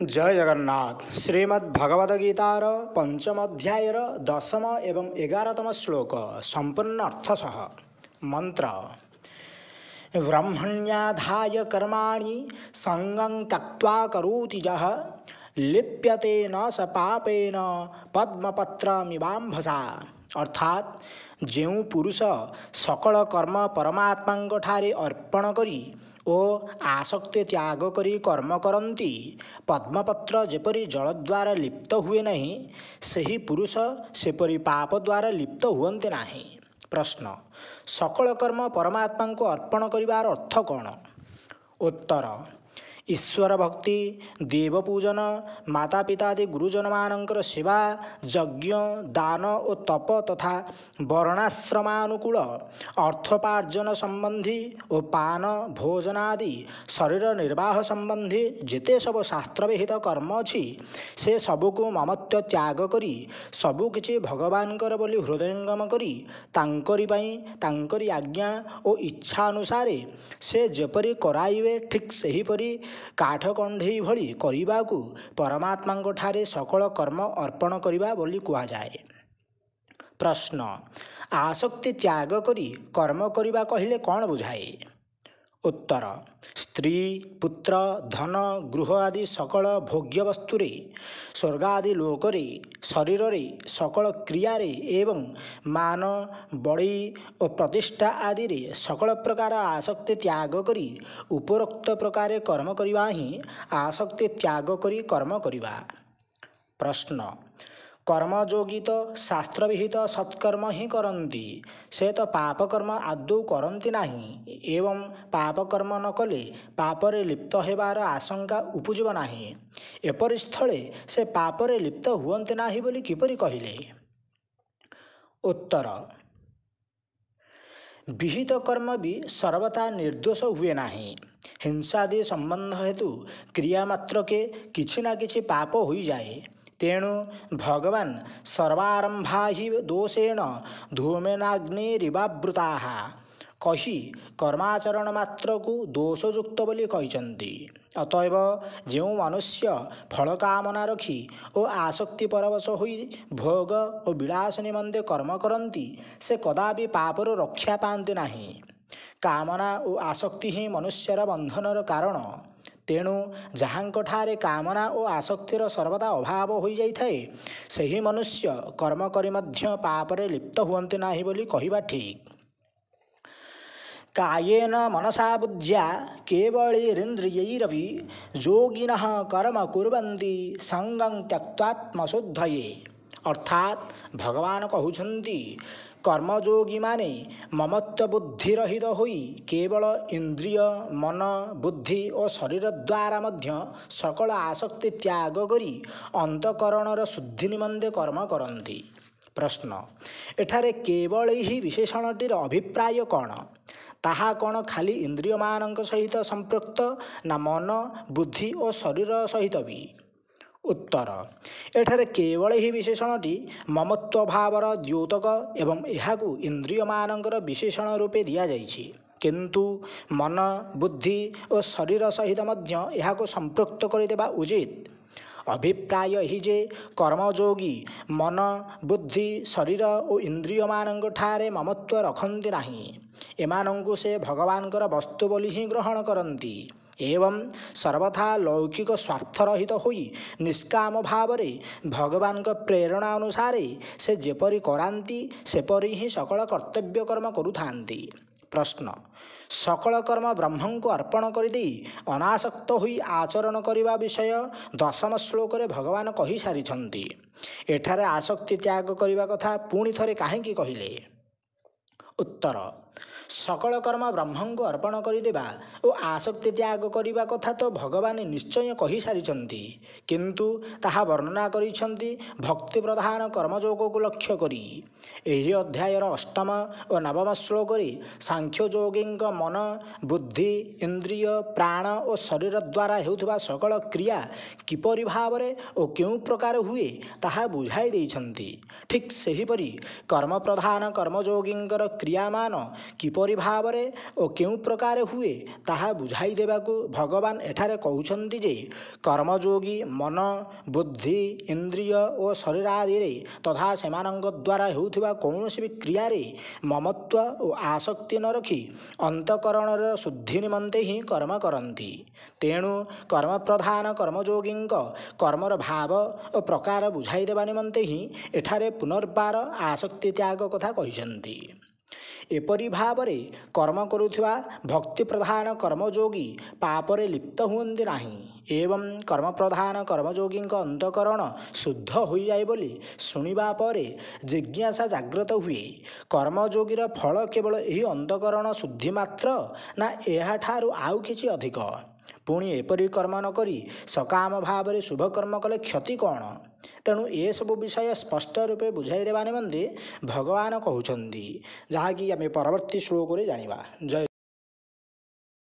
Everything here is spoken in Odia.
जय जगन्नाथ। श्रीमद्भगवद्गीतार पंचम अध्यायर 10 एवं 11तम श्लोक संपूर्ण अर्थ सह मंत्र। ब्रह्मण्याधाय कर्माणि संगं त्यक्त्वा करोति यः लिप्यते न स पापेन पद्मपत्रमिवाम्भसा। अर्थात ଯେଉଁ ପୁରୁଷ ସକଳ କର୍ମ ପରମାତ୍ମାଙ୍କ ଠାରେ ଅର୍ପଣ କରି ଓ ଆସକ୍ତି ତ୍ୟାଗ କରି କର୍ମ କରନ୍ତି, ପଦ୍ମପତ୍ର ଯେପରି ଜଳ ଦ୍ୱାରା ଲିପ୍ତ ହୁଏ ନାହିଁ, ସେହି ପୁରୁଷ ସେପରି ପାପ ଦ୍ୱାରା ଲିପ୍ତ ହୁଅନ୍ତି ନାହିଁ। ପ୍ରଶ୍ନ, ସକଳ କର୍ମ ପରମାତ୍ମାଙ୍କୁ ଅର୍ପଣ କରିବାର ଅର୍ଥ କ'ଣ? ଉତ୍ତର, ଈଶ୍ୱର ଭକ୍ତି, ଦେବ ପୂଜନ, ମାତା ପିତା ଆଦି ଗୁରୁଜନମାନଙ୍କର ସେବା, ଯଜ୍ଞ, ଦାନ ଓ ତପ ତଥା ବର୍ଣ୍ଣାଶ୍ରମାନୁକୂଳ ଅର୍ଥୋପାର୍ଜନ ସମ୍ବନ୍ଧୀ ଓ ପାନ ଭୋଜନ ଆଦି ଶରୀର ନିର୍ବାହ ସମ୍ବନ୍ଧୀ ଯେତେ ସବୁ ଶାସ୍ତ୍ରବିହିତ କର୍ମ ଅଛି, ସେ ସବୁକୁ ମମତ୍ୱ ତ୍ୟାଗ କରି ସବୁକିଛି ଭଗବାନଙ୍କର ବୋଲି ହୃଦୟଙ୍ଗମ କରି ତାଙ୍କରି ପାଇଁ ତାଙ୍କରି ଆଜ୍ଞା ଓ ଇଚ୍ଛା ଅନୁସାରେ ସେ ଯେପରି କରାଇବେ ଠିକ୍ ସେହିପରି କାଠ କଣ୍ଢେଇ ଭଳି କରିବାକୁ ପରମାତ୍ମାଙ୍କ ଠାରେ ସକଳ କର୍ମ ଅର୍ପଣ କରିବା ବୋଲି କୁହାଯାଏ। ପ୍ରଶ୍ନ, ଆସକ୍ତି ତ୍ୟାଗ କରି କର୍ମ କରିବା କହିଲେ କ'ଣ ବୁଝାଏ? ଉତ୍ତର, ସ୍ତ୍ରୀ, ପୁତ୍ର, ଧନ, ଗୃହ ଆଦି ସକଳ ଭୋଗ୍ୟ ବସ୍ତୁରେ, ସ୍ୱର୍ଗ ଆଦି ଲୋକରେ, ଶରୀରରେ, ସକଳ କ୍ରିୟାରେ ଏବଂ ମାନ, ବଳୀ ଓ ପ୍ରତିଷ୍ଠା ଆଦିରେ ସକଳ ପ୍ରକାର ଆସକ୍ତି ତ୍ୟାଗ କରି ଉପରୋକ୍ତ ପ୍ରକାରେ କର୍ମ କରିବା ହିଁ ଆସକ୍ତି ତ୍ୟାଗ କରି କର୍ମ କରିବା। ପ୍ରଶ୍ନ, କର୍ମଯୋଗୀ ତ ଶାସ୍ତ୍ରବିହିତ ସତ୍କର୍ମ ହିଁ କରନ୍ତି, ସେ ତ ପାପକର୍ମ ଆଦୌ କରନ୍ତି ନାହିଁ ଏବଂ ପାପକର୍ମ ନ କଲେ ପାପରେ ଲିପ୍ତ ହେବାର ଆଶଙ୍କା ଉପୁଜିବ ନାହିଁ। ଏପରି ସ୍ଥଳେ ସେ ପାପରେ ଲିପ୍ତ ହୁଅନ୍ତି ନାହିଁ ବୋଲି କିପରି କହିଲେ? ଉତ୍ତର, ବିହିତ କର୍ମ ବି ସର୍ବଦା ନିର୍ଦ୍ଦୋଷ ହୁଏ ନାହିଁ। ହିଂସାଦି ସମ୍ବନ୍ଧ ହେତୁ କ୍ରିୟା ମାତ୍ରକେ କିଛି ନା କିଛି ପାପ ହୋଇଯାଏ। ତେଣୁ ଭଗବାନ ସର୍ବାରମ୍ଭା ହି ଦୋଷେଣ ଧୂମେନାଗ୍ନିରିବାବୃତାଃ କହି କର୍ମାଚରଣ ମାତ୍ରକୁ ଦୋଷଯୁକ୍ତ ବୋଲି କହିଛନ୍ତି। ଅତଏବ ଯେଉଁ ମନୁଷ୍ୟ ଫଳ କାମନା ରଖି ଓ ଆସକ୍ତି ପରବଶ ହୋଇ ଭୋଗ ଓ ବିଳାସ ନିମନ୍ତେ କର୍ମ କରନ୍ତି, ସେ କଦାପି ପାପରୁ ରକ୍ଷା ପାଆନ୍ତି ନାହିଁ। କାମନା ଓ ଆସକ୍ତି ହିଁ ମନୁଷ୍ୟର ବନ୍ଧନର କାରଣ। ତେଣୁ ଯାହାଙ୍କଠାରେ କାମନା ଓ ଆସକ୍ତିର ସର୍ବଦା ଅଭାବ ହୋଇଯାଇଥାଏ, ସେହି ମନୁଷ୍ୟ କର୍ମ କରି ମଧ୍ୟ ପାପରେ ଲିପ୍ତ ହୁଅନ୍ତି ନାହିଁ ବୋଲି କହିବା ଠିକ୍। କାୟେନ ମନସା ବୁଦ୍ଧ୍ୟା କେବଳୈରିନ୍ଦ୍ରିୟୈରପି ଯୋଗିନଃ କର୍ମ କୁର୍ବନ୍ତି ସଙ୍ଗଂ ତ୍ୟକ୍ତ୍ୱାତ୍ମଶୁଦ୍ଧୟେ। ଅର୍ଥାତ୍ ଭଗବାନ କହୁଛନ୍ତି, କର୍ମଯୋଗୀମାନେ ମମତ୍ୱ ବୁଦ୍ଧି ରହିତ ହୋଇ କେବଳ ଇନ୍ଦ୍ରିୟ, ମନ, ବୁଦ୍ଧି ଓ ଶରୀର ଦ୍ୱାରା ମଧ୍ୟ ସକଳ ଆସକ୍ତି ତ୍ୟାଗ କରି ଅନ୍ତଃକରଣର ଶୁଦ୍ଧି ନିମନ୍ତେ କର୍ମ କରନ୍ତି। ପ୍ରଶ୍ନ, ଏଠାରେ କେବଳୈ ବିଶେଷଣଟିର ଅଭିପ୍ରାୟ କ'ଣ? ତାହା କ'ଣ ଖାଲି ଇନ୍ଦ୍ରିୟମାନଙ୍କ ସହିତ ସମ୍ପୃକ୍ତ ନା ମନ, ବୁଦ୍ଧି ଓ ଶରୀର ସହିତ ବି? ଉତ୍ତର, ଏଠାରେ କେବଳୈ ବିଶେଷଣଟି ମମତ୍ୱ ଭାବର ଦ୍ୟୋତକ ଏବଂ ଏହାକୁ ଇନ୍ଦ୍ରିୟମାନଙ୍କର ବିଶେଷଣ ରୂପେ ଦିଆଯାଇଛି। କିନ୍ତୁ ମନ, ବୁଦ୍ଧି ଓ ଶରୀର ସହିତ ମଧ୍ୟ ଏହାକୁ ସମ୍ପୃକ୍ତ କରିଦେବା ଉଚିତ। ଅଭିପ୍ରାୟ ଏହି ଯେ କର୍ମଯୋଗୀ ମନ, ବୁଦ୍ଧି, ଶରୀର ଓ ଇନ୍ଦ୍ରିୟମାନଙ୍କ ଠାରେ ମମତ୍ୱ ରଖନ୍ତି ନାହିଁ। ଏମାନଙ୍କୁ ସେ ଭଗବାନଙ୍କର ବସ୍ତୁ ବୋଲି ହିଁ ଗ୍ରହଣ କରନ୍ତି ଏବଂ ସର୍ବଥା ଲୌକିକ ସ୍ୱାର୍ଥ ରହିତ ହୋଇ ନିଷ୍କାମ ଭାବରେ ଭଗବାନଙ୍କ ପ୍ରେରଣା ଅନୁସାରେ ସେ ଯେପରି କରାନ୍ତି ସେପରି ହିଁ ସକଳ କର୍ତ୍ତବ୍ୟ କର୍ମ କରୁଥାନ୍ତି। ପ୍ରଶ୍ନ, ସକଳ କର୍ମ ବ୍ରହ୍ମଙ୍କୁ ଅର୍ପଣ କରିଦେଇ ଅନାସକ୍ତ ହୋଇ ଆଚରଣ କରିବା ବିଷୟ 10ମ ଶ୍ଲୋକରେ ଭଗବାନ କହିସାରିଛନ୍ତି। ଏଠାରେ ଆସକ୍ତି ତ୍ୟାଗ କରିବା କଥା ପୁଣି ଥରେ କାହିଁକି କହିଲେ? ଉତ୍ତର, ସକଳ କର୍ମ ବ୍ରହ୍ମଙ୍କୁ ଅର୍ପଣ କରିଦେବା ଓ ଆସକ୍ତି ତ୍ୟାଗ କରିବା କଥା ତ ଭଗବାନ ନିଶ୍ଚୟ କହିସାରିଛନ୍ତି, କିନ୍ତୁ ତାହା ବର୍ଣ୍ଣନା କରିଛନ୍ତି ଭକ୍ତି ପ୍ରଧାନ କର୍ମଯୋଗକୁ ଲକ୍ଷ୍ୟ କରି। ଏହି ଅଧ୍ୟାୟର 8ମ ଓ 9ମ ଶ୍ଲୋକରେ ସାଂଖ୍ୟଯୋଗୀଙ୍କ ମନ, ବୁଦ୍ଧି, ଇନ୍ଦ୍ରିୟ, ପ୍ରାଣ ଓ ଶରୀର ଦ୍ୱାରା ହେଉଥିବା ସକଳ କ୍ରିୟା କିପରି ଭାବରେ ଓ କେଉଁ ପ୍ରକାର ହୁଏ ତାହା ବୁଝାଇ ଦେଇଛନ୍ତି। ଠିକ୍ ସେହିପରି କର୍ମପ୍ରଧାନ କର୍ମଯୋଗୀଙ୍କର କ୍ରିୟାମାନ କିପରି କିପରି ଭାବରେ ଓ କେଉଁ ପ୍ରକାର ହୁଏ ତାହା ବୁଝାଇ ଦେବାକୁ ଭଗବାନ ଏଠାରେ କହୁଛନ୍ତି ଯେ କର୍ମଯୋଗୀ ମନ ବୁଦ୍ଧି ଇନ୍ଦ୍ରିୟ ଓ ଶରୀର ଆଦିରେ ତଥା ସେମାନଙ୍କ ଦ୍ୱାରା ହେଉଥିବା କୌଣସି ବି କ୍ରିୟାରେ ମମତ୍ୱ ଓ ଆସକ୍ତି ନ ରଖି ଅନ୍ତଃକରଣର ଶୁଦ୍ଧି ନିମନ୍ତେ ହିଁ କର୍ମ କରନ୍ତି। ତେଣୁ କର୍ମପ୍ରଧାନ କର୍ମଯୋଗୀଙ୍କ କର୍ମର ଭାବ ଓ ପ୍ରକାର ବୁଝାଇ ଦେବା ନିମନ୍ତେ ହିଁ ଏଠାରେ ପୁନର୍ବାର ଆସକ୍ତି ତ୍ୟାଗ କଥା କହିଛନ୍ତି। ଏପରି ଭାବରେ କର୍ମ କରୁଥିବା ଭକ୍ତିପ୍ରଧାନ କର୍ମଯୋଗୀ ପାପରେ ଲିପ୍ତ ହୁଅନ୍ତି ନାହିଁ ଏବଂ କର୍ମପ୍ରଧାନ କର୍ମଯୋଗୀଙ୍କ ଅନ୍ତଃକରଣ ଶୁଦ୍ଧ ହୋଇଯାଏ ବୋଲି ଶୁଣିବା ପରେ ଜିଜ୍ଞାସା ଜାଗ୍ରତ ହୁଏ। କର୍ମଯୋଗୀର ଫଳ କେବଳ ଏହି ଅନ୍ତଃକରଣ ଶୁଦ୍ଧି ମାତ୍ର ନା ଏହାଠାରୁ ଆଉ କିଛି ଅଧିକ? ପୁଣି ଏପରି କର୍ମ ନ କରି ସକାମ ଭାବରେ ଶୁଭକର୍ମ କଲେ କ୍ଷତି କ'ଣ? ତେଣୁ ଏସବୁ ବିଷୟ ସ୍ପଷ୍ଟ ରୂପେ ବୁଝାଇ ଦେବା ନିମନ୍ତେ ଭଗବାନ କହୁଛନ୍ତି, ଯାହାକି ଆମେ ପରବର୍ତ୍ତୀ ଶ୍ଲୋକରେ ଜାଣିବା। ଜୟ